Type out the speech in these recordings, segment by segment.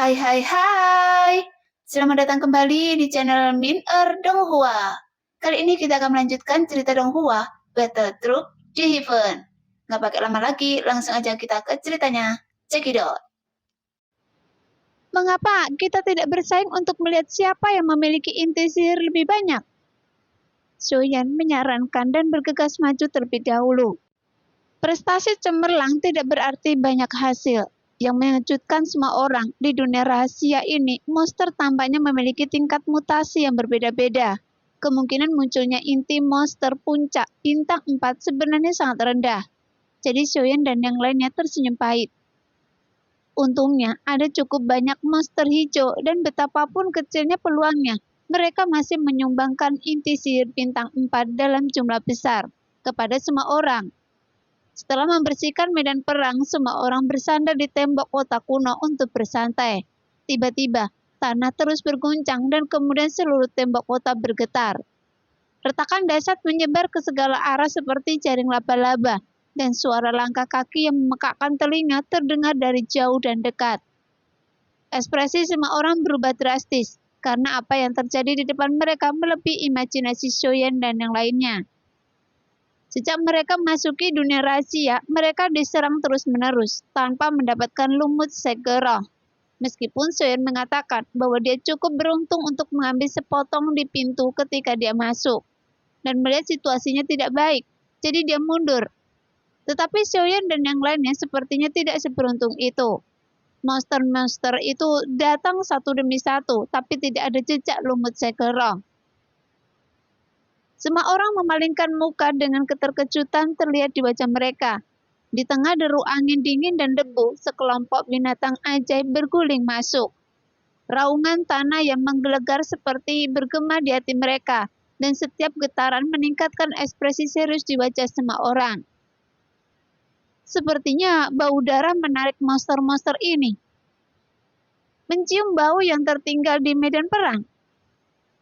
Hai hai hai, selamat datang kembali di channel Min Donghua. Kali ini kita akan melanjutkan cerita Donghua, Battle Troop di Heaven. Nggak pakai lama lagi, langsung aja kita ke ceritanya. Cekidot. Mengapa kita tidak bersaing untuk melihat siapa yang memiliki inti sihir lebih banyak? Soyan menyarankan dan bergegas maju terlebih dahulu. Prestasi cemerlang tidak berarti banyak hasil. Yang mengejutkan semua orang, di dunia rahasia ini, monster tampaknya memiliki tingkat mutasi yang berbeda-beda. Kemungkinan munculnya inti monster puncak bintang 4 sebenarnya sangat rendah. Jadi Soyan dan yang lainnya tersenyum pahit. Untungnya, ada cukup banyak monster hijau dan betapapun kecilnya peluangnya, mereka masih menyumbangkan inti sihir bintang 4 dalam jumlah besar kepada semua orang. Setelah membersihkan medan perang, semua orang bersandar di tembok kota kuno untuk bersantai. Tiba-tiba, tanah terus berguncang dan kemudian seluruh tembok kota bergetar. Retakan dahsyat menyebar ke segala arah seperti jaring laba-laba, dan suara langkah kaki yang memekakkan telinga terdengar dari jauh dan dekat. Ekspresi semua orang berubah drastis, karena apa yang terjadi di depan mereka melebihi imajinasi Soyan dan yang lainnya. Sejak mereka memasuki dunia rahasia, mereka diserang terus-menerus, tanpa mendapatkan lumut segera. Meskipun Soyan mengatakan bahwa dia cukup beruntung untuk mengambil sepotong di pintu ketika dia masuk, dan melihat situasinya tidak baik, jadi dia mundur. Tetapi Soyan dan yang lainnya sepertinya tidak seberuntung itu. Monster-monster itu datang satu demi satu, tapi tidak ada jejak lumut segera. Semua orang memalingkan muka dengan keterkejutan terlihat di wajah mereka. Di tengah deru angin dingin dan debu, sekelompok binatang ajaib berguling masuk. Raungan tanah yang menggelegar seperti bergema di hati mereka, dan setiap getaran meningkatkan ekspresi serius di wajah semua orang. Sepertinya bau darah menarik monster-monster ini. Mencium bau yang tertinggal di medan perang.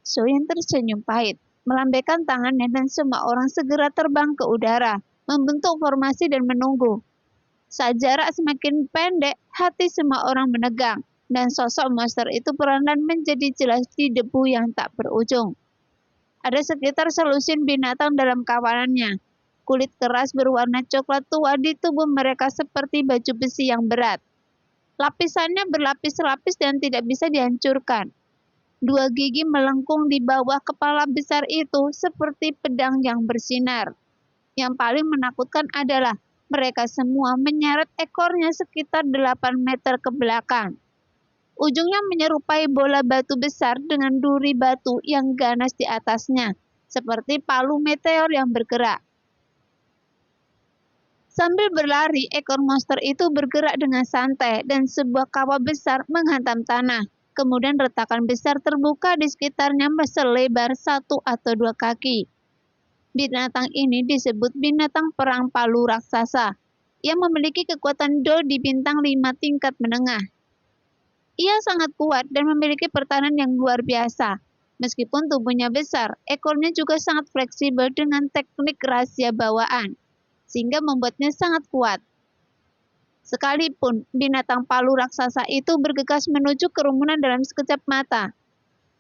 Soyan tersenyum pahit, melambaikan tangannya dan semua orang segera terbang ke udara, membentuk formasi dan menunggu. Saat jarak semakin pendek, hati semua orang menegang, dan sosok monster itu perlahan menjadi jelas di debu yang tak berujung. Ada sekitar selusin binatang dalam kawanannya. Kulit keras berwarna coklat tua di tubuh mereka seperti baju besi yang berat. Lapisannya berlapis-lapis dan tidak bisa dihancurkan. Dua gigi melengkung di bawah kepala besar itu seperti pedang yang bersinar. Yang paling menakutkan adalah mereka semua menyeret ekornya sekitar 8 meter ke belakang. Ujungnya menyerupai bola batu besar dengan duri batu yang ganas di atasnya, seperti palu meteor yang bergerak. Sambil berlari, ekor monster itu bergerak dengan santai dan sebuah kawah besar menghantam tanah. Kemudian retakan besar terbuka di sekitarnya selebar 1 atau 2 kaki. Binatang ini disebut binatang perang palu raksasa, yang memiliki kekuatan Do di bintang 5 tingkat menengah. Ia sangat kuat dan memiliki pertahanan yang luar biasa. Meskipun tubuhnya besar, ekornya juga sangat fleksibel dengan teknik rahasia bawaan, sehingga membuatnya sangat kuat. Sekalipun binatang palu raksasa itu bergegas menuju kerumunan dalam sekejap mata.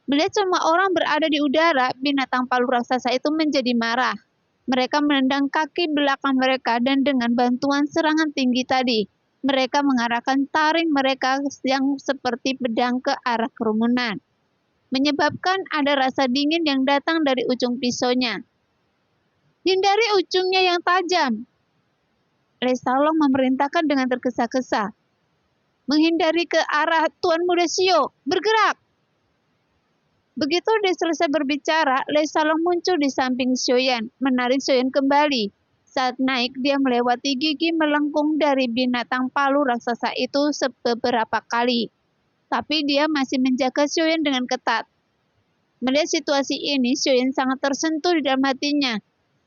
Melihat semua orang berada di udara, binatang palu raksasa itu menjadi marah. Mereka menendang kaki belakang mereka dan dengan bantuan serangan tinggi tadi, mereka mengarahkan taring mereka yang seperti pedang ke arah kerumunan, menyebabkan ada rasa dingin yang datang dari ujung pisaunya. Hindari ujungnya yang tajam, Lesalong memerintahkan dengan tergesa-gesa. Menghindari ke arah Tuan Muda Shio, bergerak! Begitu dia selesai berbicara, Lesalong muncul di samping Soyan, menarik Soyan kembali. Saat naik, dia melewati gigi melengkung dari binatang palu raksasa itu beberapa kali. Tapi dia masih menjaga Soyan dengan ketat. Melihat situasi ini, Soyan sangat tersentuh di dalam hatinya.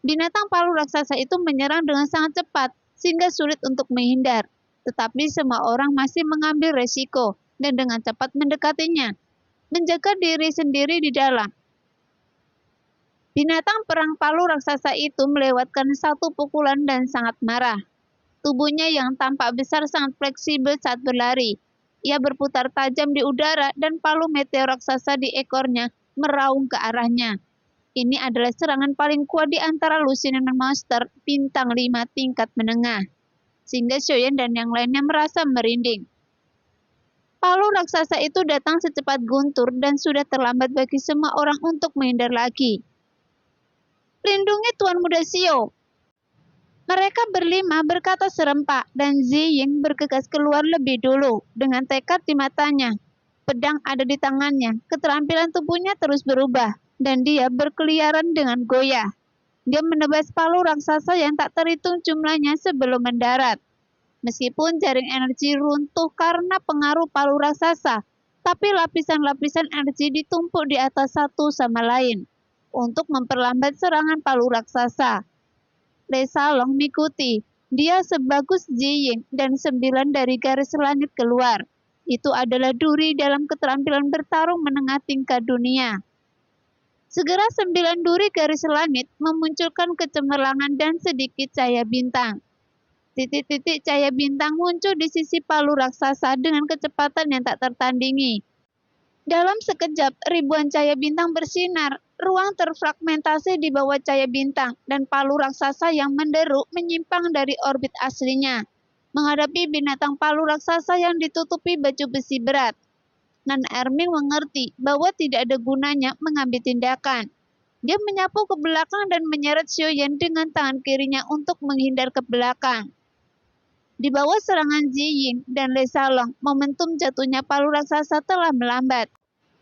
Binatang palu raksasa itu menyerang dengan sangat cepat, sehingga sulit untuk menghindar. Tetapi semua orang masih mengambil resiko dan dengan cepat mendekatinya, menjaga diri sendiri di dalam. Binatang perang palu raksasa itu melewatkan satu pukulan dan sangat marah. Tubuhnya yang tampak besar sangat fleksibel saat berlari. Ia berputar tajam di udara dan palu meteor raksasa di ekornya meraung ke arahnya. Ini adalah serangan paling kuat di antara Lucinan Monster bintang 5 tingkat menengah, sehingga Xiaoyan dan yang lainnya merasa merinding. Palu raksasa itu datang secepat guntur dan sudah terlambat bagi semua orang untuk menghindar lagi. Lindungi Tuan Muda Xiao. Mereka berlima berkata serempak dan Ziying bergegas keluar lebih dulu dengan tekad di matanya. Pedang ada di tangannya, keterampilan tubuhnya terus berubah dan dia berkeliaran dengan goyah. Dia menebas palu raksasa yang tak terhitung jumlahnya sebelum mendarat. Meskipun jaring energi runtuh karena pengaruh palu raksasa, tapi lapisan-lapisan energi ditumpuk di atas satu sama lain untuk memperlambat serangan palu raksasa. Lei Salong mengikuti. Dia sebagus Ziying dan 9 dari garis langit keluar. Itu adalah duri dalam keterampilan bertarung menengah tingkat dunia. Segera 9 duri garis langit memunculkan kecemerlangan dan sedikit cahaya bintang. Titik-titik cahaya bintang muncul di sisi palu raksasa dengan kecepatan yang tak tertandingi. Dalam sekejap, ribuan cahaya bintang bersinar. Ruang terfragmentasi di bawah cahaya bintang dan palu raksasa yang menderu menyimpang dari orbit aslinya, menghadapi binatang palu raksasa yang ditutupi baju besi berat. Nan Erming mengerti bahwa tidak ada gunanya mengambil tindakan. Dia menyapu ke belakang dan menyeret Xiaoyan dengan tangan kirinya untuk menghindar ke belakang. Di bawah serangan Ziying dan Lei Salong, momentum jatuhnya palu raksasa telah melambat.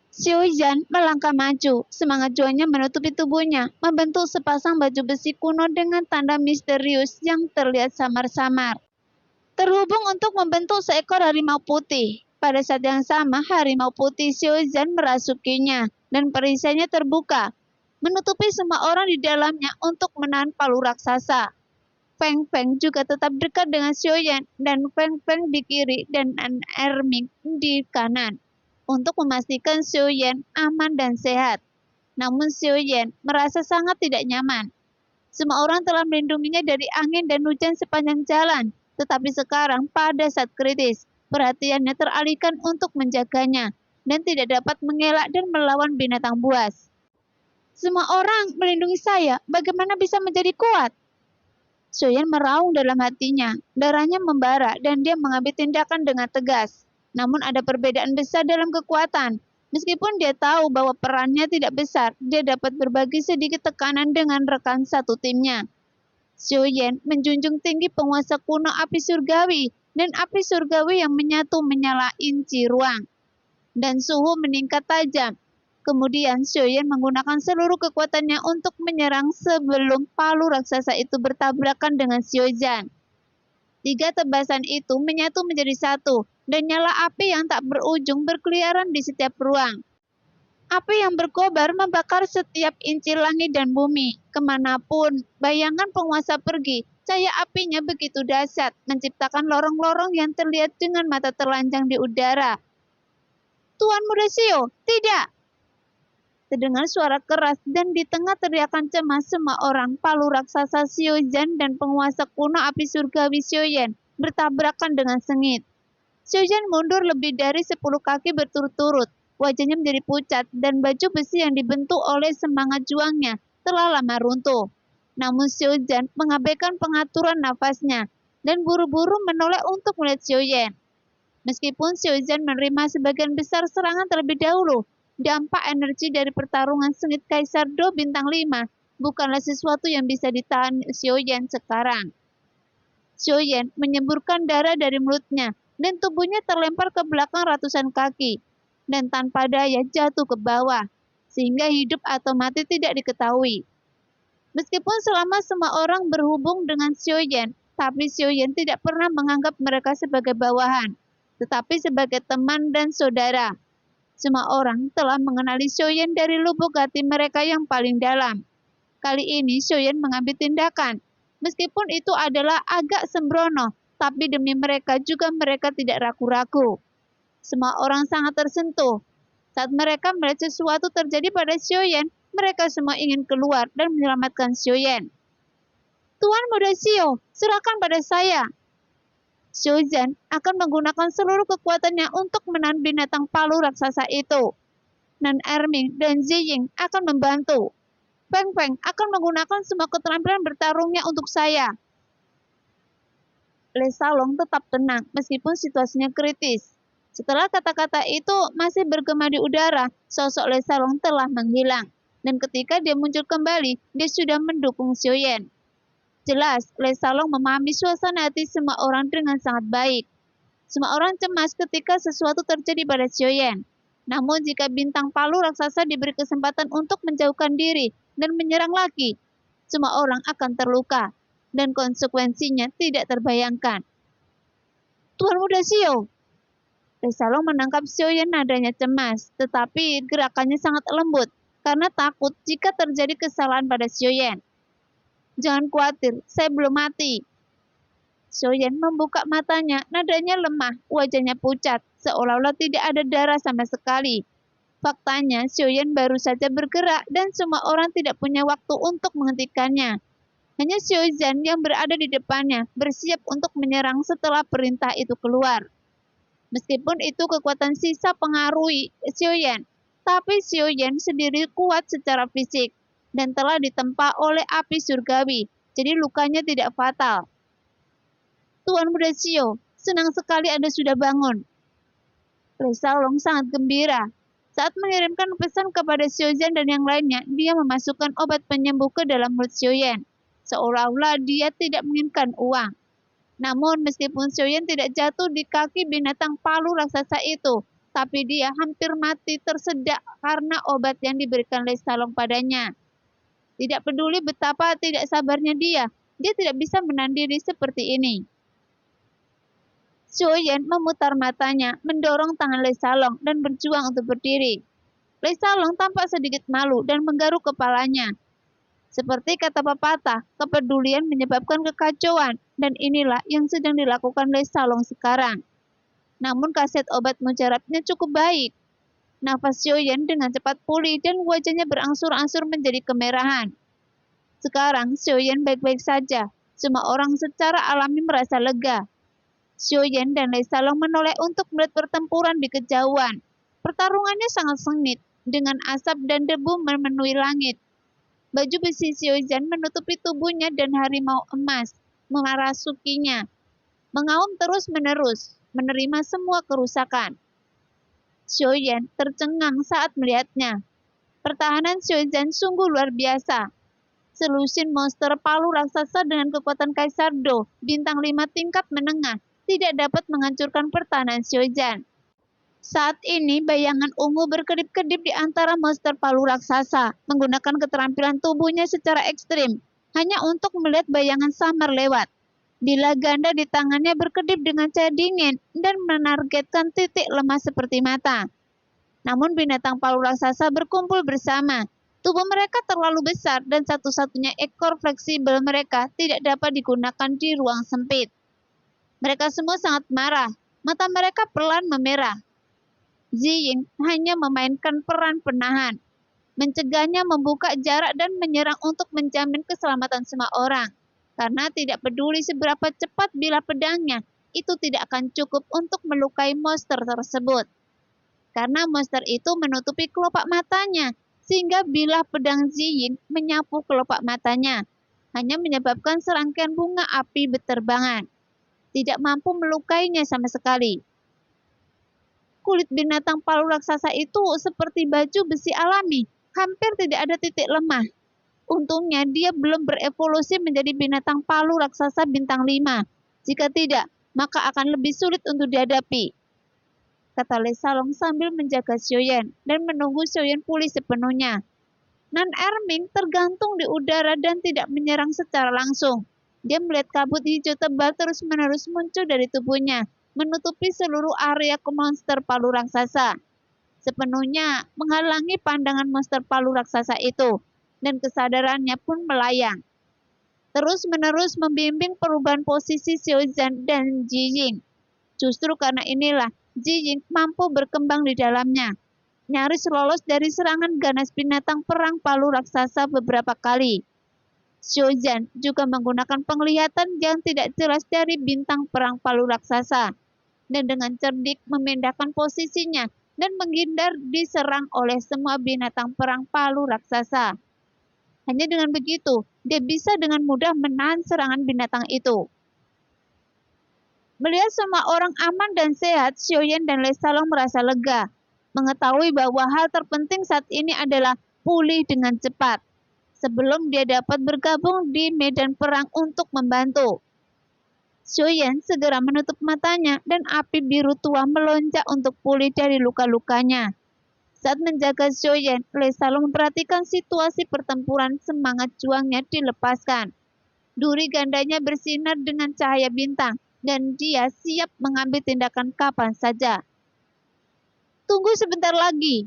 Xiaoyan melangkah maju, semangat juangnya menutupi tubuhnya, membentuk sepasang baju besi kuno dengan tanda misterius yang terlihat samar-samar. Terhubung untuk membentuk seekor harimau putih. Pada saat yang sama, harimau putih Xiaoyan merasukinya, dan perisainya terbuka, menutupi semua orang di dalamnya untuk menahan palu raksasa. Feng Feng juga tetap dekat dengan Xiaoyan, dan Feng Feng di kiri dan Erming di kanan, untuk memastikan Xiaoyan aman dan sehat. Namun Xiaoyan merasa sangat tidak nyaman. Semua orang telah melindunginya dari angin dan hujan sepanjang jalan, tetapi sekarang pada saat kritis, perhatiannya teralihkan untuk menjaganya dan tidak dapat mengelak dan melawan binatang buas. Semua orang melindungi saya, bagaimana bisa menjadi kuat? Xiaoyan meraung dalam hatinya, darahnya membara dan dia mengambil tindakan dengan tegas. Namun ada perbedaan besar dalam kekuatan. Meskipun dia tahu bahwa perannya tidak besar, dia dapat berbagi sedikit tekanan dengan rekan satu timnya. Xiaoyan menjunjung tinggi penguasa kuno api surgawi dan api surgawi yang menyatu menyala inci ruang. Dan suhu meningkat tajam. Kemudian Xiaoyan menggunakan seluruh kekuatannya untuk menyerang sebelum palu raksasa itu bertabrakan dengan Xiaoyan. 3 tebasan itu menyatu menjadi satu, dan nyala api yang tak berujung berkeliaran di setiap ruang. Api yang berkobar membakar setiap inci langit dan bumi. Kemanapun bayangan penguasa pergi, cahaya apinya begitu dahsyat, menciptakan lorong-lorong yang terlihat dengan mata telanjang di udara. Tuan Muda Xiao, tidak! Terdengar suara keras dan di tengah teriakan cemas semua orang, palu raksasa Xiaoyan dan penguasa kuno api surgawi Xiaoyan bertabrakan dengan sengit. Xiaoyan mundur lebih dari 10 kaki berturut-turut, wajahnya menjadi pucat dan baju besi yang dibentuk oleh semangat juangnya telah lama runtuh. Namun Xiaoyan mengabaikan pengaturan nafasnya dan buru-buru menoleh untuk melihat Xiaoyan. Meskipun Xiaoyan menerima sebagian besar serangan terlebih dahulu, dampak energi dari pertarungan sengit Kaisar Do bintang 5 bukanlah sesuatu yang bisa ditahan Xiaoyan sekarang. Xiaoyan menyemburkan darah dari mulutnya dan tubuhnya terlempar ke belakang ratusan kaki dan tanpa daya jatuh ke bawah sehingga hidup atau mati tidak diketahui. Meskipun selama semua orang berhubung dengan Xiaoyan, tapi Xiaoyan tidak pernah menganggap mereka sebagai bawahan, tetapi sebagai teman dan saudara. Semua orang telah mengenali Xiaoyan dari lubuk hati mereka yang paling dalam. Kali ini Xiaoyan mengambil tindakan. Meskipun itu adalah agak sembrono, tapi demi mereka juga mereka tidak ragu-ragu. Semua orang sangat tersentuh. Saat mereka melihat sesuatu terjadi pada Xiaoyan, mereka semua ingin keluar dan menyelamatkan Xiaoyan. Tuan Muda Xiao, serahkan pada saya. Xiuzhen akan menggunakan seluruh kekuatannya untuk menahan binatang palu raksasa itu. Nan Erming dan Ziying akan membantu. Feng Feng akan menggunakan semua keterampilan bertarungnya untuk saya. Le Salong tetap tenang meskipun situasinya kritis. Setelah kata-kata itu masih bergema di udara, sosok Le Salong telah menghilang. Dan ketika dia muncul kembali, dia sudah mendukung Xiuyan. Jelas, Le Salong memahami suasana hati semua orang dengan sangat baik. Semua orang cemas ketika sesuatu terjadi pada Xiuyan. Namun jika bintang palu raksasa diberi kesempatan untuk menjauhkan diri dan menyerang lagi, semua orang akan terluka dan konsekuensinya tidak terbayangkan. Tuan Muda Xiu, Le Salong menangkap Xiuyan nadanya cemas, tetapi gerakannya sangat lembut karena takut jika terjadi kesalahan pada Xiuyan. Jangan khawatir, saya belum mati. Xiuyan membuka matanya, nadanya lemah, wajahnya pucat, seolah-olah tidak ada darah sama sekali. Faktanya, Xiuyan baru saja bergerak dan semua orang tidak punya waktu untuk menghentikannya. Hanya Xiuzhen yang berada di depannya, bersiap untuk menyerang setelah perintah itu keluar. Meskipun itu kekuatan sisa pengaruhi Xiuyan, tapi Xiuyan sendiri kuat secara fisik dan telah ditempa oleh api surgawi, jadi lukanya tidak fatal. Tuan Muda Xiu, senang sekali Anda sudah bangun. Le Salong sangat gembira. Saat mengirimkan pesan kepada Xiuzhen dan yang lainnya, dia memasukkan obat penyembuh ke dalam mulut Xiuyan, seolah-olah dia tidak menginginkan uang. Namun meskipun Xiuyan tidak jatuh di kaki binatang palu raksasa itu, tapi dia hampir mati tersedak karena obat yang diberikan Le Salong padanya. Tidak peduli betapa tidak sabarnya dia tidak bisa menahan diri seperti ini. Xiuyan memutar matanya, mendorong tangan Le Salong dan berjuang untuk berdiri. Le Salong tampak sedikit malu dan menggaruk kepalanya. Seperti kata pepatah, kepedulian menyebabkan kekacauan, dan inilah yang sedang dilakukan Le Salong sekarang. Namun khasiat obat mujarabnya cukup baik. Nafas Xiuyan dengan cepat pulih dan wajahnya berangsur-angsur menjadi kemerahan. Sekarang Xiuyan baik-baik saja. Semua orang secara alami merasa lega. Xiuyan dan Le Salong menoleh untuk melihat pertempuran di kejauhan. Pertarungannya sangat sengit, dengan asap dan debu memenuhi langit. Baju besi Xiuzhen menutupi tubuhnya dan harimau emas merasukinya. Mengaum terus-menerus, menerima semua kerusakan. Xiuyan tercengang saat melihatnya. Pertahanan Xiuzhen sungguh luar biasa. Selusin monster palu raksasa dengan kekuatan Kaisar Do, bintang 5 tingkat menengah, tidak dapat menghancurkan pertahanan Xiuzhen. Saat ini bayangan ungu berkedip-kedip di antara monster palu raksasa, menggunakan keterampilan tubuhnya secara ekstrim, hanya untuk melihat bayangan samar lewat. Bila ganda di tangannya berkedip dengan cahaya dingin dan menargetkan titik lemah seperti mata. Namun binatang palu raksasa berkumpul bersama. Tubuh mereka terlalu besar dan satu-satunya ekor fleksibel mereka tidak dapat digunakan di ruang sempit. Mereka semua sangat marah, mata mereka pelan memerah. Ziying hanya memainkan peran penahan, mencegahnya membuka jarak dan menyerang untuk menjamin keselamatan semua orang. Karena tidak peduli seberapa cepat bila pedangnya, itu tidak akan cukup untuk melukai monster tersebut. Karena monster itu menutupi kelopak matanya, sehingga bila pedang Ziying menyapu kelopak matanya, hanya menyebabkan serangkaian bunga api berterbangan. Tidak mampu melukainya sama sekali. Kulit binatang palu raksasa itu seperti baju besi alami, hampir tidak ada titik lemah. Untungnya dia belum berevolusi menjadi binatang palu raksasa bintang 5. Jika tidak, maka akan lebih sulit untuk dihadapi, kata Le Salong sambil menjaga Xiuyan dan menunggu Xiuyan pulih sepenuhnya. Nan Erming tergantung di udara dan tidak menyerang secara langsung. Dia melihat kabut hijau tebal terus-menerus muncul dari tubuhnya, menutupi seluruh area monster palu raksasa, sepenuhnya menghalangi pandangan monster palu raksasa itu, dan kesadarannya pun melayang. Terus-menerus membimbing perubahan posisi Xiuzhen dan Ziying. Justru karena inilah Ziying mampu berkembang di dalamnya, nyaris lolos dari serangan ganas binatang perang palu raksasa beberapa kali. Shojan juga menggunakan penglihatan yang tidak jelas dari bintang perang palu raksasa dan dengan cerdik memindahkan posisinya dan menghindar diserang oleh semua binatang perang palu raksasa. Hanya dengan begitu, dia bisa dengan mudah menahan serangan binatang itu. Melihat semua orang aman dan sehat, Xiaoyan dan Lei Salong merasa lega, mengetahui bahwa hal terpenting saat ini adalah pulih dengan cepat, sebelum dia dapat bergabung di medan perang untuk membantu. Xiaoyan segera menutup matanya dan api biru tua melonjak untuk pulih dari luka-lukanya. Saat menjaga Xiaoyan, Lei Salong memperhatikan situasi pertempuran, semangat juangnya dilepaskan. Duri gandanya bersinar dengan cahaya bintang, dan dia siap mengambil tindakan kapan saja. Tunggu sebentar lagi.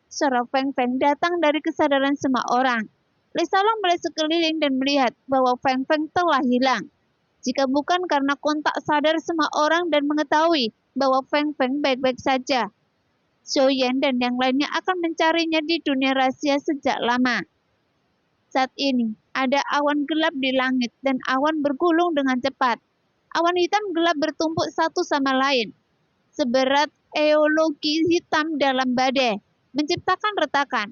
Suara Feng Feng datang dari kesadaran semua orang. Lei Salong melihat sekeliling dan melihat bahwa Feng Feng telah hilang. Jika bukan karena kontak sadar semua orang dan mengetahui bahwa Feng Feng baik-baik saja, Xiaoyan dan yang lainnya akan mencarinya di dunia rahasia sejak lama. Saat ini, ada awan gelap di langit dan awan bergulung dengan cepat. Awan hitam gelap bertumpuk satu sama lain, seberat eologi hitam dalam badai, menciptakan retakan.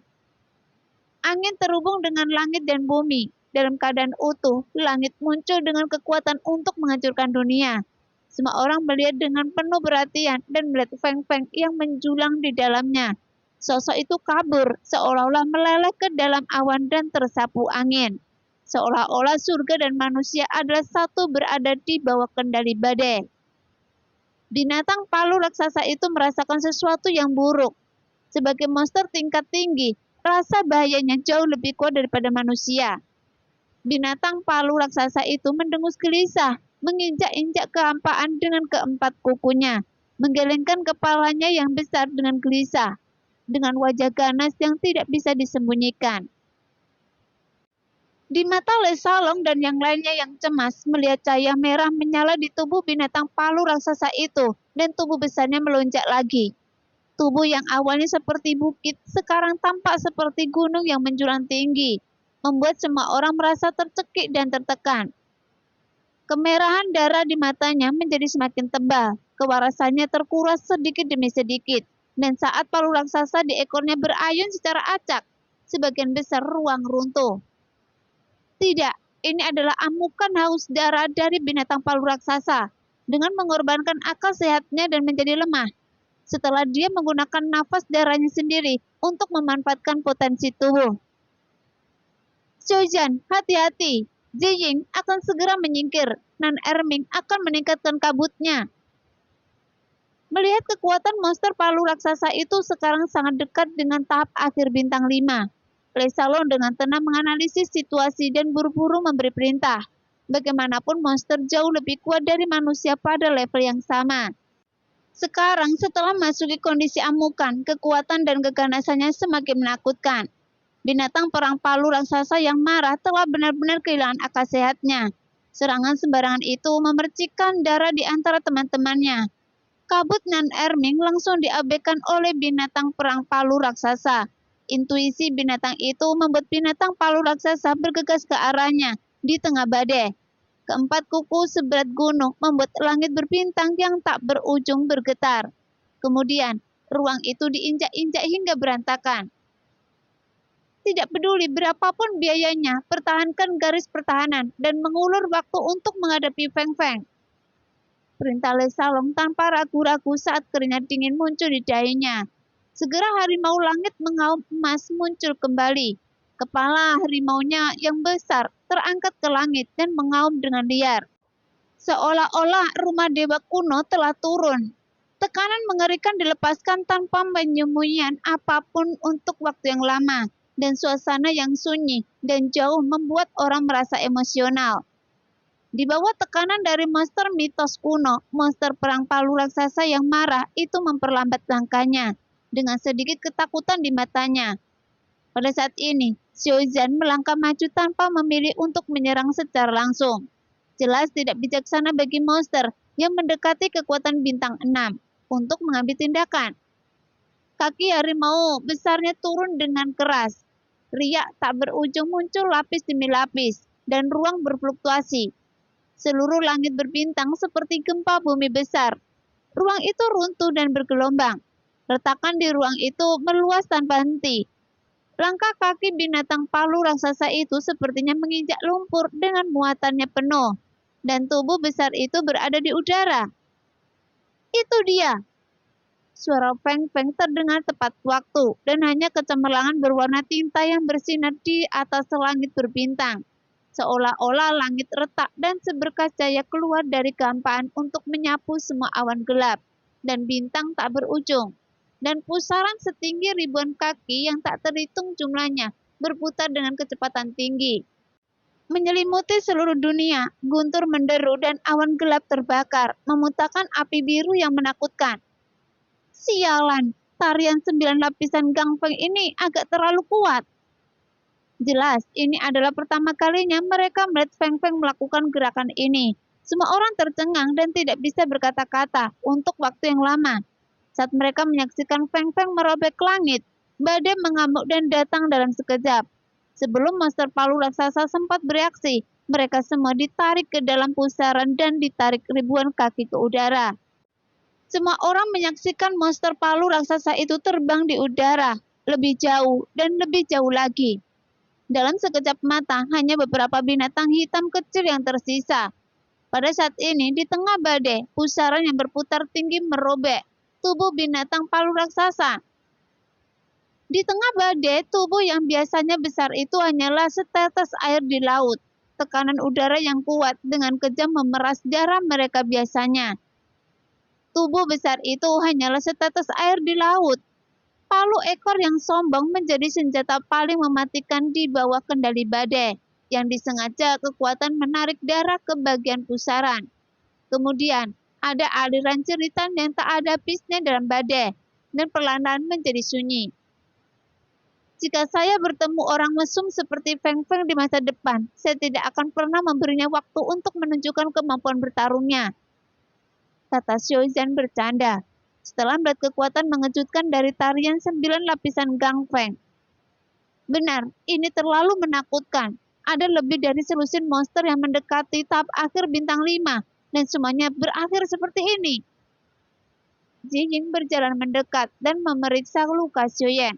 Angin terhubung dengan langit dan bumi. Dalam keadaan utuh, langit muncul dengan kekuatan untuk menghancurkan dunia. Semua orang melihat dengan penuh perhatian dan melihat Feng Feng yang menjulang di dalamnya. Sosok itu kabur, seolah-olah meleleh ke dalam awan dan tersapu angin. Seolah-olah surga dan manusia adalah satu berada di bawah kendali badai. Binatang palu raksasa itu merasakan sesuatu yang buruk. Sebagai monster tingkat tinggi, rasa bahayanya jauh lebih kuat daripada manusia. Binatang palu raksasa itu mendengus gelisah, menginjak-injak kehampaan dengan keempat kukunya, menggelengkan kepalanya yang besar dengan gelisah, dengan wajah ganas yang tidak bisa disembunyikan. Di mata Lei Salong dan yang lainnya yang cemas melihat cahaya merah menyala di tubuh binatang palu raksasa itu dan tubuh besarnya melonjak lagi. Tubuh yang awalnya seperti bukit sekarang tampak seperti gunung yang menjulang tinggi, membuat semua orang merasa tercekik dan tertekan. Kemerahan darah di matanya menjadi semakin tebal, kewarasannya terkuras sedikit demi sedikit, dan saat palu raksasa di ekornya berayun secara acak, sebagian besar ruang runtuh. Tidak, ini adalah amukan haus darah dari binatang palu raksasa, dengan mengorbankan akal sehatnya dan menjadi lemah. Setelah dia menggunakan nafas darahnya sendiri untuk memanfaatkan potensi tubuh. Xiaoyan, hati-hati. Ziying akan segera menyingkir. Nan Erming akan meningkatkan kabutnya. Melihat kekuatan monster palu raksasa itu sekarang sangat dekat dengan tahap akhir bintang 5. Lei Salong dengan tenang menganalisis situasi dan buru-buru memberi perintah. Bagaimanapun monster jauh lebih kuat dari manusia pada level yang sama. Sekarang setelah masuki kondisi amukan, kekuatan dan keganasannya semakin menakutkan. Binatang perang palu raksasa yang marah telah benar-benar kehilangan akal sehatnya. Serangan sembarangan itu memercikkan darah di antara teman-temannya. Kabut Nan Erming langsung diabaikan oleh binatang perang palu raksasa. Intuisi binatang itu membuat binatang palu raksasa bergegas ke arahnya di tengah badai. Keempat kuku seberat gunung membuat langit berbintang yang tak berujung bergetar. Kemudian, ruang itu diinjak-injak hingga berantakan. Tidak peduli berapapun biayanya, pertahankan garis pertahanan dan mengulur waktu untuk menghadapi Feng Feng. Perintah Lei Salong tanpa ragu-ragu saat keringat dingin muncul di dahinya. Segera harimau langit mengaum emas muncul kembali. Kepala harimaunya yang besar terangkat ke langit dan mengaum dengan liar. Seolah-olah rumah dewa kuno telah turun. Tekanan mengerikan dilepaskan tanpa penyembunyian apapun untuk waktu yang lama. Dan suasana yang sunyi dan jauh membuat orang merasa emosional. Di bawah tekanan dari monster mitos kuno, monster perang palu raksasa yang marah itu memperlambat langkahnya. Dengan sedikit ketakutan di matanya. Pada saat ini, Xiaoyan melangkah maju tanpa memilih untuk menyerang secara langsung. Jelas tidak bijaksana bagi monster yang mendekati kekuatan bintang 6 untuk mengambil tindakan. Kaki harimau besarnya turun dengan keras. Riak tak berujung muncul lapis demi lapis, dan ruang berfluktuasi. Seluruh langit berbintang seperti gempa bumi besar. Ruang itu runtuh dan bergelombang. Retakan di ruang itu meluas tanpa henti. Langkah kaki binatang palu raksasa itu sepertinya menginjak lumpur dengan muatannya penuh. Dan tubuh besar itu berada di udara. Itu dia. Suara Feng Feng terdengar tepat waktu, dan hanya kecemerlangan berwarna tinta yang bersinar di atas langit berbintang. Seolah-olah langit retak dan seberkas cahaya keluar dari kehampaan untuk menyapu semua awan gelap, dan bintang tak berujung. Dan pusaran setinggi ribuan kaki yang tak terhitung jumlahnya berputar dengan kecepatan tinggi. Menyelimuti seluruh dunia, guntur menderu dan awan gelap terbakar, memuntahkan api biru yang menakutkan. Sialan, tarian 9 lapisan gangfeng ini agak terlalu kuat. Jelas, ini adalah pertama kalinya mereka melihat Feng Feng melakukan gerakan ini. Semua orang tercengang dan tidak bisa berkata-kata untuk waktu yang lama. Saat mereka menyaksikan Feng Feng merobek langit, badai mengamuk dan datang dalam sekejap. Sebelum monster palu raksasa sempat bereaksi, mereka semua ditarik ke dalam pusaran dan ditarik ribuan kaki ke udara. Semua orang menyaksikan monster palu raksasa itu terbang di udara, lebih jauh dan lebih jauh lagi. Dalam sekejap mata, hanya beberapa binatang hitam kecil yang tersisa. Pada saat ini, di tengah badai, pusaran yang berputar tinggi merobek tubuh binatang palu raksasa. Di tengah badai, tubuh yang biasanya besar itu hanyalah setetes air di laut. Tekanan udara yang kuat dengan kejam memeras darah mereka biasanya. Tubuh besar itu hanyalah setetes air di laut. Palu ekor yang sombong menjadi senjata paling mematikan di bawah kendali badai, yang disengaja kekuatan menarik darah ke bagian pusaran. Kemudian, ada aliran jeritan yang tak ada habisnya dalam badai, dan perlahan menjadi sunyi. Jika saya bertemu orang mesum seperti Feng Feng di masa depan, saya tidak akan pernah memberinya waktu untuk menunjukkan kemampuan bertarungnya, kata Xiao Zhan bercanda. Setelah melihat kekuatan mengejutkan dari tarian 9 lapisan gangfeng. Benar, ini terlalu menakutkan. Ada lebih dari selusin monster yang mendekati tahap akhir bintang 5, dan semuanya berakhir seperti ini. Jiying berjalan mendekat dan memeriksa luka Xiaoyan.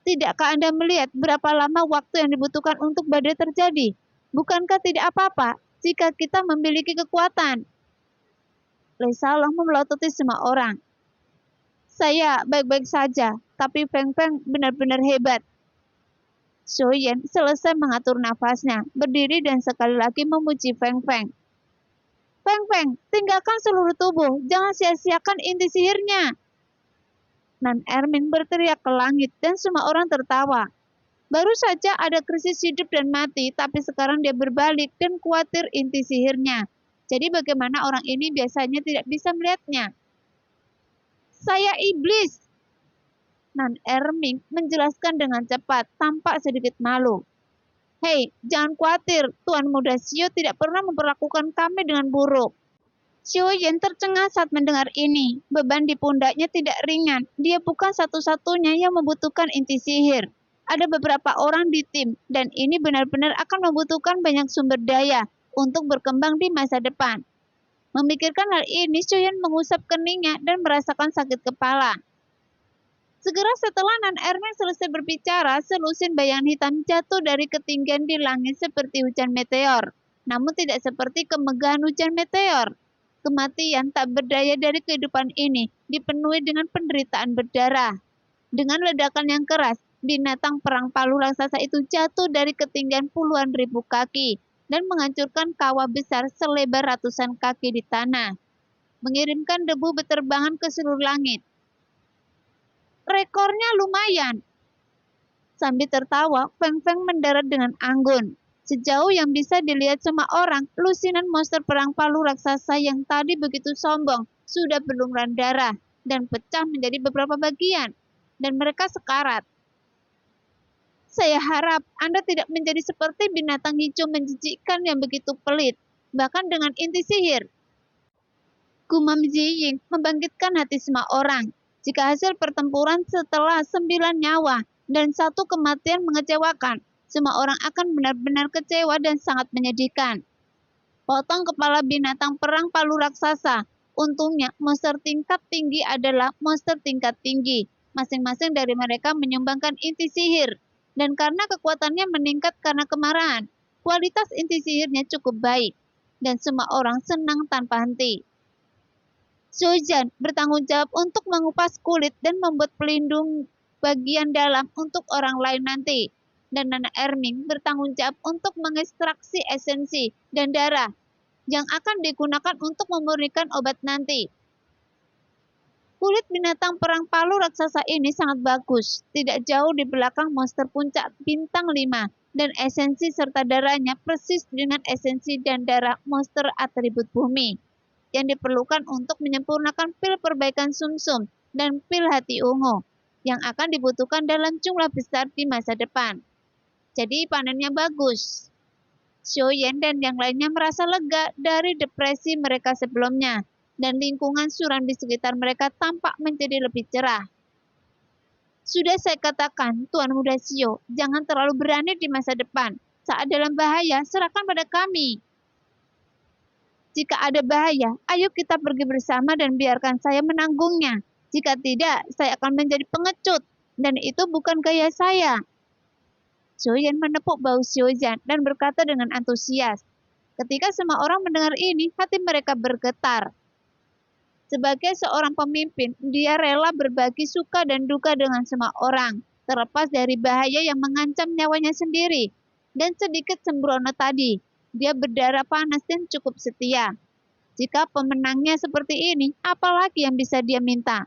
Tidakkah Anda melihat berapa lama waktu yang dibutuhkan untuk badai terjadi? Bukankah tidak apa-apa jika kita memiliki kekuatan? Lei Salong memelototi semua orang. Saya baik-baik saja, tapi Feng Feng benar-benar hebat. Xiaoyan selesai mengatur nafasnya, berdiri dan sekali lagi memuji Feng Feng. Feng Feng, tinggalkan seluruh tubuh, jangan sia-siakan inti sihirnya. Nan Erming berteriak ke langit dan semua orang tertawa. Baru saja ada krisis hidup dan mati, tapi sekarang dia berbalik dan khawatir inti sihirnya. Jadi bagaimana orang ini biasanya tidak bisa melihatnya? Saya iblis. Nan Erming menjelaskan dengan cepat, tampak sedikit malu. Hei, jangan khawatir, Tuan Muda Xiao tidak pernah memperlakukan kami dengan buruk. Xiaoyan tercengang saat mendengar ini. Beban di pundaknya tidak ringan. Dia bukan satu-satunya yang membutuhkan inti sihir. Ada beberapa orang di tim, dan ini benar-benar akan membutuhkan banyak sumber daya untuk berkembang di masa depan. Memikirkan hal ini, Xiaoyan mengusap keningnya dan merasakan sakit kepala. Segera setelah Nan Erming selesai berbicara, selusin bayangan hitam jatuh dari ketinggian di langit seperti hujan meteor. Namun tidak seperti kemegahan hujan meteor. Kematian tak berdaya dari kehidupan ini dipenuhi dengan penderitaan berdarah. Dengan ledakan yang keras, binatang perang palu raksasa itu jatuh dari ketinggian puluhan ribu kaki dan menghancurkan kawah besar selebar ratusan kaki di tanah, mengirimkan debu beterbangan ke seluruh langit. Rekornya lumayan. Sambil tertawa, Feng Feng mendarat dengan anggun. Sejauh yang bisa dilihat semua orang, lusinan monster perang palu raksasa yang tadi begitu sombong sudah berlumuran darah dan pecah menjadi beberapa bagian, dan mereka sekarat. Saya harap Anda tidak menjadi seperti binatang hijau menjijikkan yang begitu pelit, bahkan dengan inti sihir. Gumam Jiying membangkitkan hati semua orang. Jika hasil pertempuran setelah 9 nyawa dan satu kematian mengecewakan. Semua orang akan benar-benar kecewa dan sangat menyedihkan. Potong kepala binatang perang palu raksasa. Untungnya, monster tingkat tinggi adalah monster tingkat tinggi. Masing-masing dari mereka menyumbangkan inti sihir. Dan karena kekuatannya meningkat karena kemarahan, kualitas inti sihirnya cukup baik. Dan semua orang senang tanpa henti. Sujan bertanggung jawab untuk mengupas kulit dan membuat pelindung bagian dalam untuk orang lain nanti. Dan Nana Erming bertanggung jawab untuk mengekstraksi esensi dan darah yang akan digunakan untuk memurnikan obat nanti. Kulit binatang perang palu raksasa ini sangat bagus, tidak jauh di belakang monster puncak bintang 5, dan esensi serta darahnya persis dengan esensi dan darah monster atribut bumi yang diperlukan untuk menyempurnakan pil perbaikan sumsum dan pil hati ungu yang akan dibutuhkan dalam jumlah besar di masa depan. Jadi panennya bagus. Xiaoyan dan yang lainnya merasa lega dari depresi mereka sebelumnya, dan lingkungan suram di sekitar mereka tampak menjadi lebih cerah. Sudah saya katakan, Tuan Muda Xiao, jangan terlalu berani di masa depan. Saat dalam bahaya, serahkan pada kami. Jika ada bahaya, ayo kita pergi bersama dan biarkan saya menanggungnya. Jika tidak, saya akan menjadi pengecut, dan itu bukan gaya saya. Xiaoyan menepuk bahu Xiaozhan dan berkata dengan antusias. Ketika semua orang mendengar ini, hati mereka bergetar. Sebagai seorang pemimpin, dia rela berbagi suka dan duka dengan semua orang, terlepas dari bahaya yang mengancam nyawanya sendiri. Dan sedikit sembrono tadi, dia berdarah panas dan cukup setia. Jika pemenangnya seperti ini, apalagi yang bisa dia minta?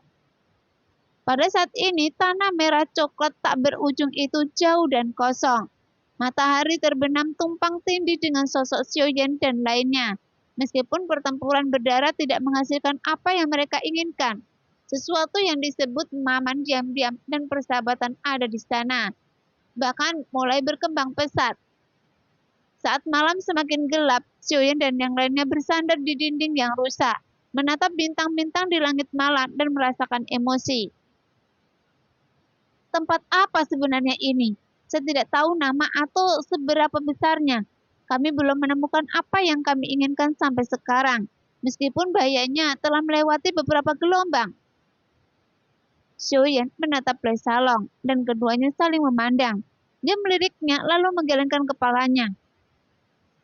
Pada saat ini, tanah merah coklat tak berujung itu jauh dan kosong. Matahari terbenam tumpang tindih dengan sosok Xiaoyan dan lainnya. Meskipun pertempuran berdarah tidak menghasilkan apa yang mereka inginkan, sesuatu yang disebut maman diam-diam dan persahabatan ada di sana. Bahkan mulai berkembang pesat. Saat malam semakin gelap, Xiaoyan dan yang lainnya bersandar di dinding yang rusak, menatap bintang-bintang di langit malam dan merasakan emosi. Tempat apa sebenarnya ini? Saya tidak tahu nama atau seberapa besarnya. Kami belum menemukan apa yang kami inginkan sampai sekarang, meskipun bahayanya telah melewati beberapa gelombang. Xiaoyan menatap Lei Salong, dan keduanya saling memandang. Dia meliriknya lalu menggelengkan kepalanya.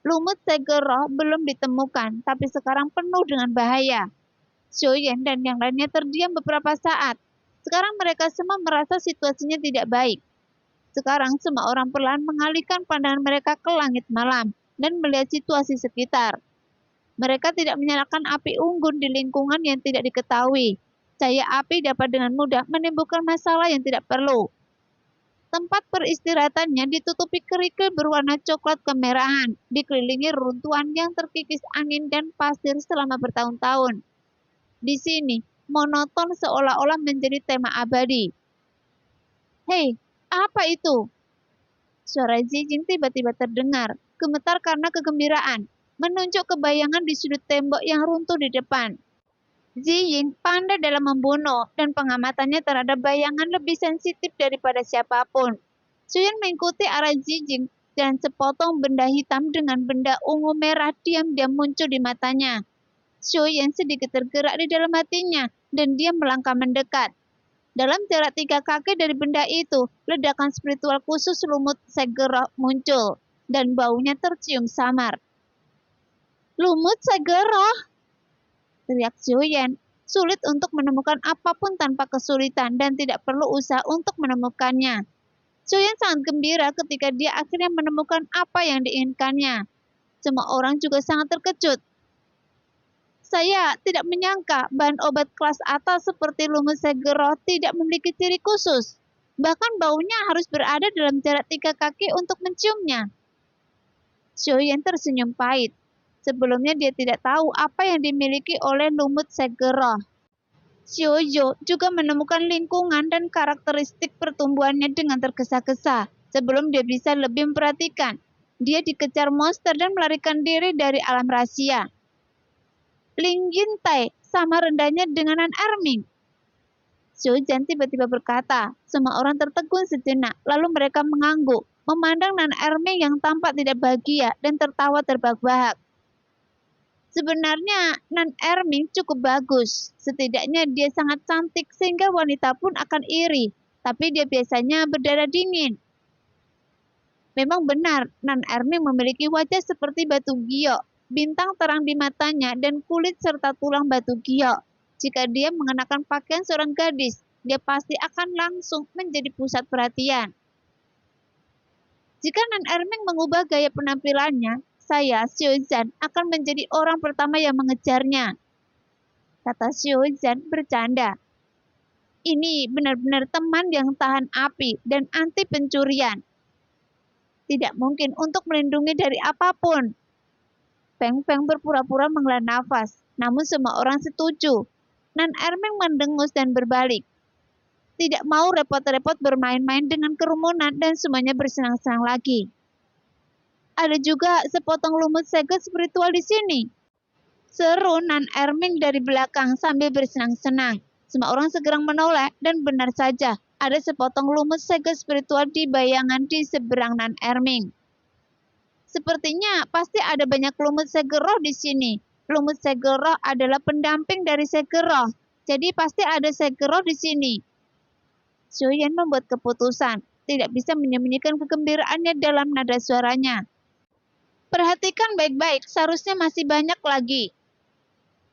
Lumut segel roh belum ditemukan, tapi sekarang penuh dengan bahaya. Xiaoyan dan yang lainnya terdiam beberapa saat. Sekarang mereka semua merasa situasinya tidak baik. Sekarang semua orang perlahan mengalihkan pandangan mereka ke langit malam dan melihat situasi sekitar. Mereka tidak menyalakan api unggun di lingkungan yang tidak diketahui. Cahaya api dapat dengan mudah menimbulkan masalah yang tidak perlu. Tempat peristirahatannya ditutupi kerikil berwarna coklat kemerahan, dikelilingi reruntuhan yang terkikis angin dan pasir selama bertahun-tahun. Di sini, monoton seolah-olah menjadi tema abadi. Hei, apa itu? Suara Zijing tiba-tiba terdengar, gemetar karena kegembiraan, menunjuk ke bayangan di sudut tembok yang runtuh di depan. Zijing pandai dalam membunuh, dan pengamatannya terhadap bayangan lebih sensitif daripada siapapun. Suyan mengikuti arah Zijing, dan sepotong benda hitam dengan benda ungu merah diam-diam muncul di matanya. Xiaoyan sedikit tergerak di dalam hatinya, dan dia melangkah mendekat. Dalam jarak 3 kaki dari benda itu, ledakan spiritual khusus lumut segera muncul, dan baunya tercium samar. Lumut segera! Teriak Xiaoyan. Sulit untuk menemukan apapun tanpa kesulitan, dan tidak perlu usaha untuk menemukannya. Xiaoyan sangat gembira ketika dia akhirnya menemukan apa yang diinginkannya. Semua orang juga sangat terkejut. Saya tidak menyangka bahan obat kelas atas seperti lumut segera tidak memiliki ciri khusus. Bahkan baunya harus berada dalam jarak 3 kaki untuk menciumnya. Xiaoyan tersenyum pahit. Sebelumnya dia tidak tahu apa yang dimiliki oleh lumut segera. Xiaoyu juga menemukan lingkungan dan karakteristik pertumbuhannya dengan tergesa-gesa. Sebelum dia bisa lebih memperhatikan, dia dikejar monster dan melarikan diri dari alam rahasia. Ling Yintai sama rendahnya dengan Nan Erming. Xiaoyan tiba-tiba berkata. Semua orang tertegun sejenak, lalu mereka mengangguk, memandang Nan Erming yang tampak tidak bahagia dan tertawa terbahak-bahak. Sebenarnya Nan Erming cukup bagus. Setidaknya dia sangat cantik sehingga wanita pun akan iri. Tapi dia biasanya berdarah dingin. Memang benar, Nan Erming memiliki wajah seperti batu giok, bintang terang di matanya, dan kulit serta tulang batu giok. Jika dia mengenakan pakaian seorang gadis, dia pasti akan langsung menjadi pusat perhatian. Jika Nan Erming mengubah gaya penampilannya, saya, Xiaoyan, akan menjadi orang pertama yang mengejarnya. Kata Xiaoyan bercanda. Ini benar-benar teman yang tahan api dan anti pencurian. Tidak mungkin untuk melindungi dari apapun. Feng Feng berpura-pura menghela nafas, namun semua orang setuju. Nan Erming mendengus dan berbalik. Tidak mau repot-repot bermain-main dengan kerumunan dan semuanya bersenang-senang lagi. Ada juga sepotong lumut segel spiritual di sini. Seru Nan Erming dari belakang sambil bersenang-senang. Semua orang segera menoleh dan benar saja ada sepotong lumut segel spiritual di bayangan di seberang Nan Erming. Sepertinya pasti ada banyak lumut segel roh di sini. Lumut segel roh adalah pendamping dari segel roh. Jadi pasti ada segel roh di sini. Xiaoyan membuat keputusan. Tidak bisa menyembunyikan kegembiraannya dalam nada suaranya. Perhatikan baik-baik, seharusnya masih banyak lagi.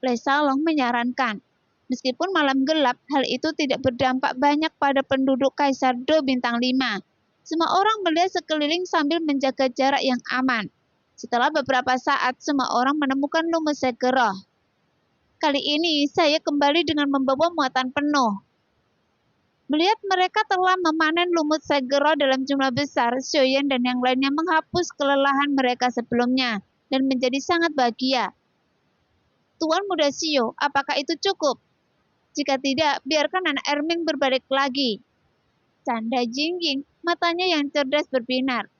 Lei Salong menyarankan. Meskipun malam gelap, hal itu tidak berdampak banyak pada penduduk Kaisar Do Bintang 5. Semua orang melihat sekeliling sambil menjaga jarak yang aman. Setelah beberapa saat, semua orang menemukan lumut segel roh. Kali ini, saya kembali dengan membawa muatan penuh. Melihat mereka telah memanen lumut segel roh dalam jumlah besar, Xiaoyan dan yang lainnya menghapus kelelahan mereka sebelumnya dan menjadi sangat bahagia. Tuan Muda Xiao, apakah itu cukup? Jika tidak, biarkan anak Erming berbalik lagi. Canda Jingjing, matanya yang cerdas berbinar.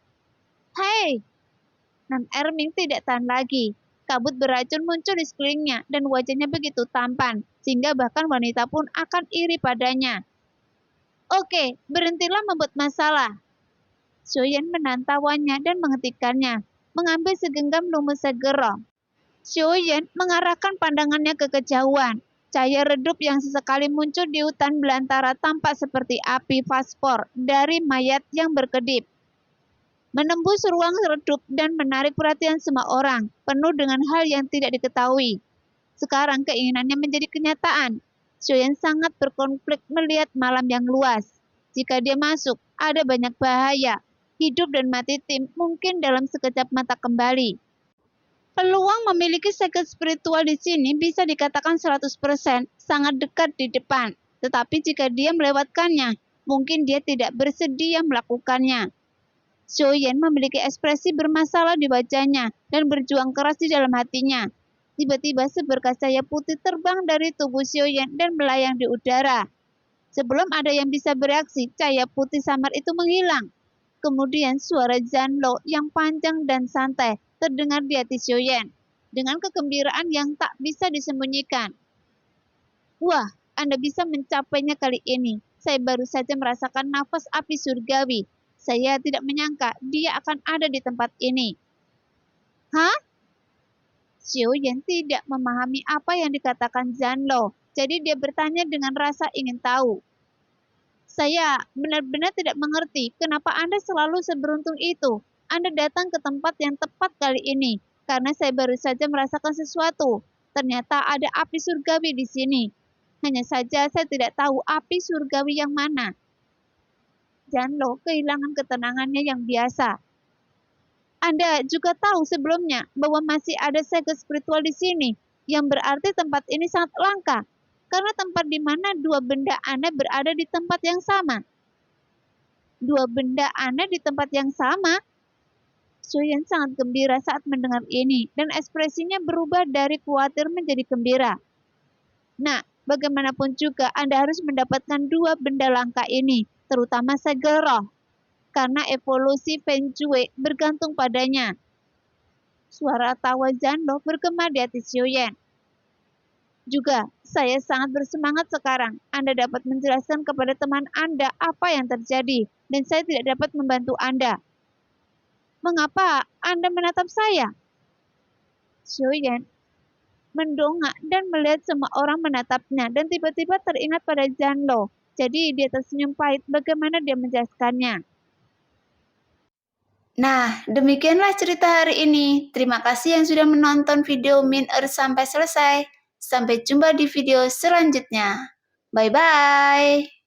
Hei! Nan Erming tidak tahan lagi. Kabut beracun muncul di sekelilingnya dan wajahnya begitu tampan, sehingga bahkan wanita pun akan iri padanya. Oke, berhentilah membuat masalah. Xiaoyan menantawannya dan menghentikannya, mengambil segenggam lumut segel roh. Xiaoyan mengarahkan pandangannya ke kejauhan. Cahaya redup yang sesekali muncul di hutan belantara tampak seperti api fosfor dari mayat yang berkedip. Menembus ruang redup dan menarik perhatian semua orang, penuh dengan hal yang tidak diketahui. Sekarang keinginannya menjadi kenyataan. Xiaoyan sangat berkonflik melihat malam yang luas. Jika dia masuk, ada banyak bahaya. Hidup dan mati tim mungkin dalam sekejap mata kembali. Peluang memiliki segel spiritual di sini bisa dikatakan 100% sangat dekat di depan. Tetapi jika dia melewatkannya, mungkin dia tidak bersedia melakukannya. Xiaoyan memiliki ekspresi bermasalah di wajahnya dan berjuang keras di dalam hatinya. Tiba-tiba seberkas cahaya putih terbang dari tubuh Xiaoyan dan melayang di udara. Sebelum ada yang bisa bereaksi, cahaya putih samar itu menghilang. Kemudian suara Zanlo yang panjang dan santai terdengar di hati Xiaoyan dengan kegembiraan yang tak bisa disembunyikan. Wah, Anda bisa mencapainya kali ini. Saya baru saja merasakan nafas api surgawi. Saya tidak menyangka dia akan ada di tempat ini. Hah? Xiaoyan tidak memahami apa yang dikatakan Zanlo, jadi dia bertanya dengan rasa ingin tahu. Saya benar-benar tidak mengerti kenapa Anda selalu seberuntung itu. Anda datang ke tempat yang tepat kali ini, karena saya baru saja merasakan sesuatu. Ternyata ada api surgawi di sini. Hanya saja saya tidak tahu api surgawi yang mana. Zanlo kehilangan ketenangannya yang biasa. Anda juga tahu sebelumnya bahwa masih ada segel spiritual di sini, yang berarti tempat ini sangat langka, karena tempat di mana dua benda aneh berada di tempat yang sama. Dua benda aneh di tempat yang sama? Xiaoyan sangat gembira saat mendengar ini, dan ekspresinya berubah dari khawatir menjadi gembira. Nah, bagaimanapun juga Anda harus mendapatkan dua benda langka ini, terutama segel roh, karena evolusi Feng Shui bergantung padanya. Suara tawa Zanlo bergema di hati Xiaoyan. Juga, Saya sangat bersemangat sekarang. Anda dapat menjelaskan kepada teman Anda apa yang terjadi, dan saya tidak dapat membantu Anda. Mengapa Anda menatap saya? Xiaoyan mendongak dan melihat semua orang menatapnya, dan tiba-tiba teringat pada Janlo. Jadi dia tersenyum pahit bagaimana dia menjelaskannya. Nah, demikianlah cerita hari ini. Terima kasih yang sudah menonton video Min sampai selesai. Sampai jumpa di video selanjutnya. Bye-bye.